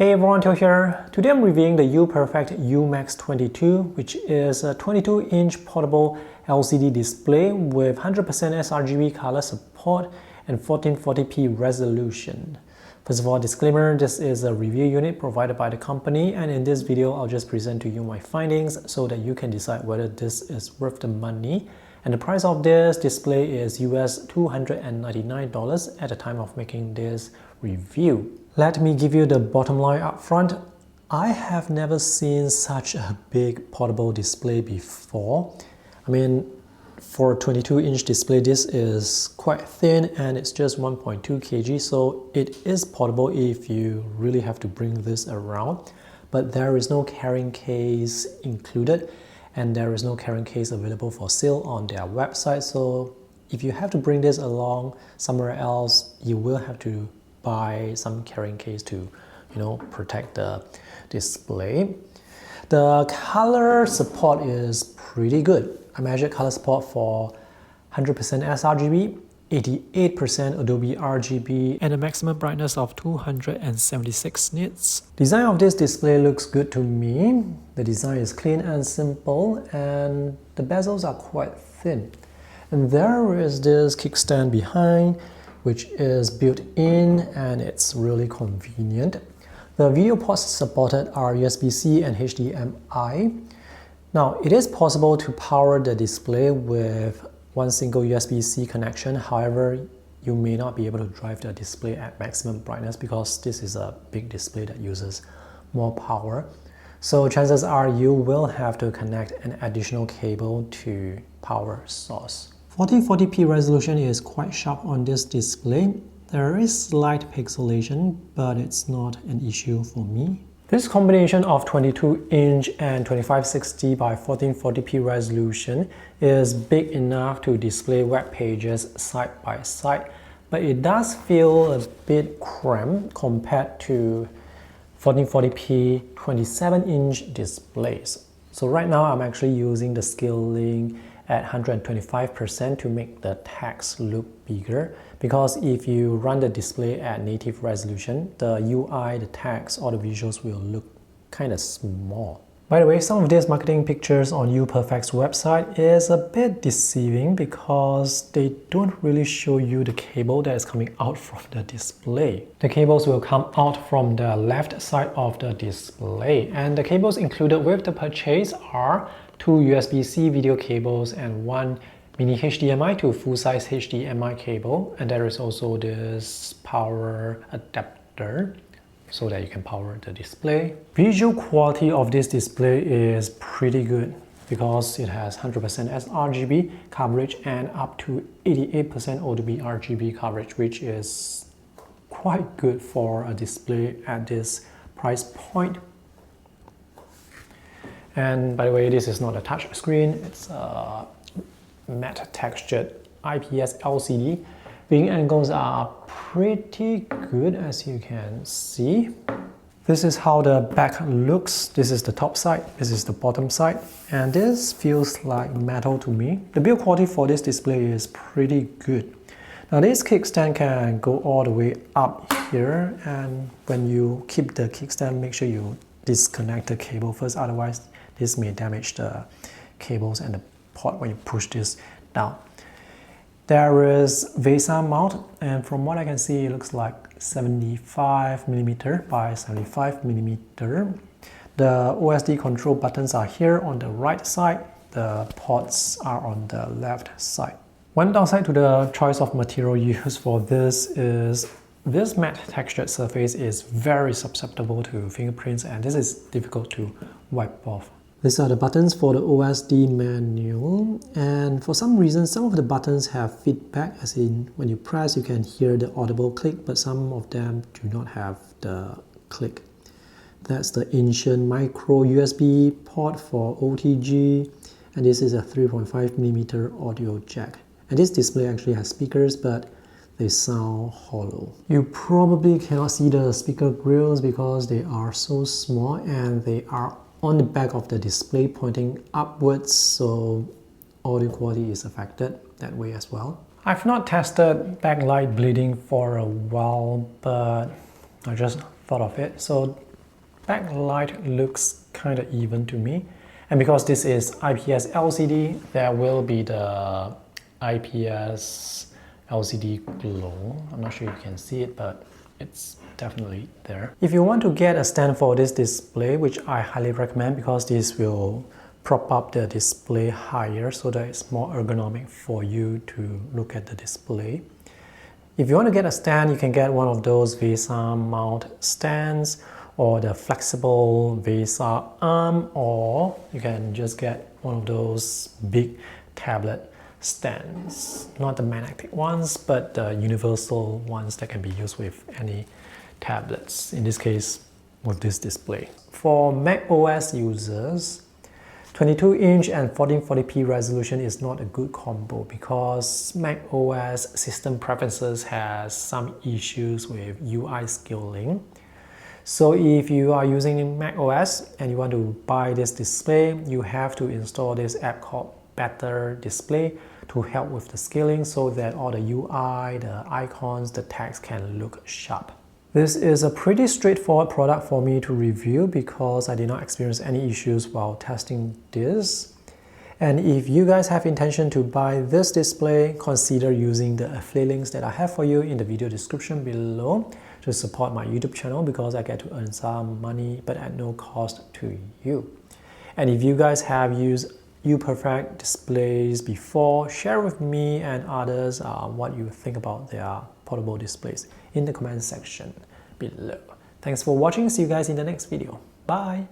Hey everyone, Teo here. Today I'm reviewing the Uperfect UMax 22, which is a 22-inch portable LCD display with 100% sRGB color support and 1440p resolution. First of all, disclaimer, this is a review unit provided by the company, and in this video I'll just present to you my findings so that you can decide whether this is worth the money. And the price of this display is US $299 at the time of making this review. Let me give you the bottom line up front. I have never seen such a big portable display before. I mean, for a 22-inch display, this is quite thin and it's just 1.2 kg, so it is portable if you really have to bring this around. But there is no carrying case included, and there is no carrying case available for sale on their website. So if you have to bring this along somewhere else, you will have to buy some carrying case to, protect the display. The color support is pretty good. I measured color support for 100% sRGB, 88% AdobeRGB, and a maximum brightness of 276 nits. Design of this display looks good to me. The design is clean and simple, and the bezels are quite thin. And there is this kickstand behind, which is built in, and it's really convenient. The video ports supported are USB-C and HDMI. Now, it is possible to power the display with one single USB-C connection. However, you may not be able to drive the display at maximum brightness because this is a big display that uses more power. So chances are you will have to connect an additional cable to power source. 1440p resolution is quite sharp on this display. There is slight pixelation, but it's not an issue for me. This combination of 22-inch and 2560 by 1440p resolution is big enough to display web pages side by side, but it does feel a bit cramped compared to 1440p 27-inch displays. So right now I'm actually using the scaling at 125% to make the text look bigger, because if you run the display at native resolution, the UI, the text, or the visuals will look kind of small. By the way, some of these marketing pictures on Uperfect's website is a bit deceiving because they don't really show you the cable that is coming out from the display. The cables will come out from the left side of the display, and the cables included with the purchase are two USB-C video cables and one mini HDMI to full-size HDMI cable, and there is also this power adapter so that you can power the display. Visual quality of this display is pretty good because it has 100% sRGB coverage and up to 88% AdobeRGB coverage, which is quite good for a display at this price point. And by the way, this is not a touch screen, it's a matte textured IPS LCD. Viewing angles are pretty good, as you can see. This is how the back looks. This is the top side, this is the bottom side, and this feels like metal to me. The build quality for this display is pretty good. Now this kickstand can go all the way up here, and when you keep the kickstand, make sure you disconnect the cable first, otherwise this may damage the cables and the port when you push this down. There is VESA mount, and from what I can see, it looks like 75mm by 75mm. The OSD control buttons are here on the right side. The ports are on the left side. One downside to the choice of material used for this is this matte textured surface is very susceptible to fingerprints, and this is difficult to wipe off. These are the buttons for the OSD manual, and for some reason some of the buttons have feedback, as in when you press you can hear the audible click, but some of them do not have the click. That's the ancient micro USB port for OTG, and this is a 3.5mm audio jack. And this display actually has speakers, but they sound hollow. You probably cannot see the speaker grills because they are so small and they are on the back of the display pointing upwards, so audio quality is affected that way as well. I've not tested backlight bleeding for a while, but I just thought of it. So Backlight looks kind of even to me. And because this is IPS LCD, there will be the IPS LCD glow. I'm not sure you can see it, but it's definitely there. If you want to get a stand for this display, which I highly recommend because this will prop up the display higher so that it's more ergonomic for you to look at the display. If you want to get a stand, you can get one of those VESA mount stands or the flexible VESA arm, or you can just get one of those big tablet stands. Not the magnetic ones, but the universal ones that can be used with any tablets. In this case, with this display. For Mac OS users, 22-inch and 1440p resolution is not a good combo because Mac OS system preferences has some issues with UI scaling. So if you are using Mac OS and you want to buy this display, you have to install this app called Better Display to help with the scaling so that all the UI, the icons, the text can look sharp. This is a pretty straightforward product for me to review because I did not experience any issues while testing this. And if you guys have intention to buy this display, consider using the affiliate links that I have for you in the video description below to support my YouTube channel because I get to earn some money but at no cost to you. And if you guys have used Uperfect displays before, share with me and others what you think about their portable displays in the comment section below. Thanks for watching. See you guys in the next video. Bye.